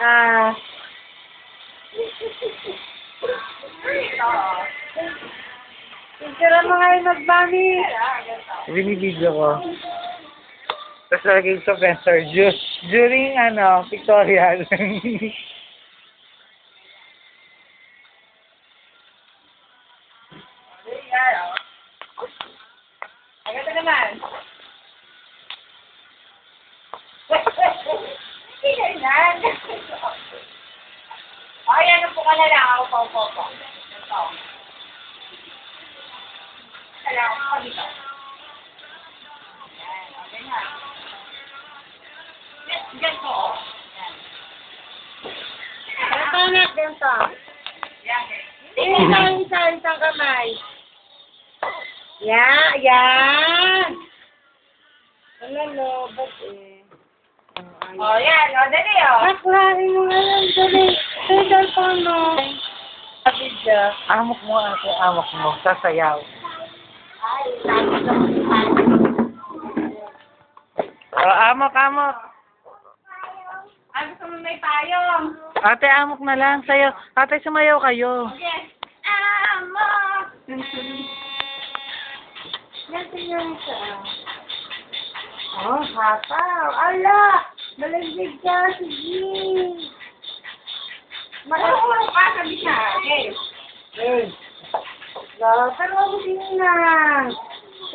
Ah. Picture mo ngayon mag-bunny. Binibidyo ko. Tapos lagay sa Spencer Juice. During, pictorial. Agad naman. Hindi ganyan. Ay, ano po ka na lang. Ako po. Ito. Kailangan ko dito. Yan. Okay na. Ganito. Ganito na. Ganito. Yan. Isang kamay. Yan. Wala lobat eh. Oh, yan. O, dali o. Baklain mo ngayon. Dali. Dali pa mo. Abidya. Amok mo ako, amok mo. Sasayaw. Ay, sabi ko. Amok. Ay, gusto mo may payong. Ate, amok na lang. Sayaw. Ate, sumayaw kayo. Yes. Amo. Yan siya. Oh, hataw. Ala! Malamig ka, sige. Marunong ka, sabi siya. Okay. Pero ako sininang.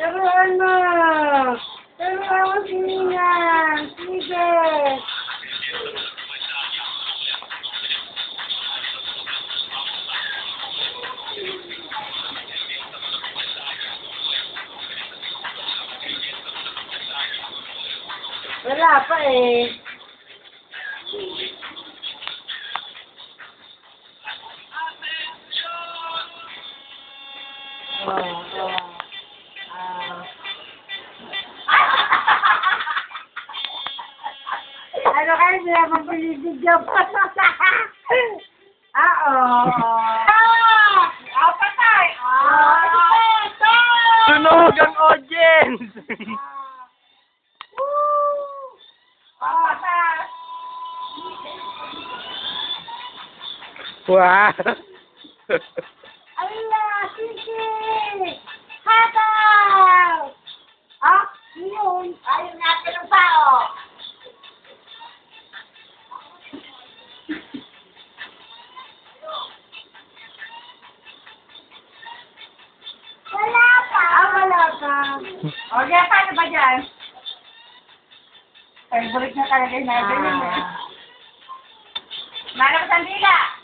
Turuan mo sininang. Sige. Wala pa eh. Ano kayo sila magbibigyan pa? Patay! Sunog ang audience! Wow! Allah! Sige! Hataw! Yun! Ayaw natin ang tao! Wala pa! Wala pa! Okay, paano ba dyan? Favorite na talaga yung natin yun eh. Mana ka sandila!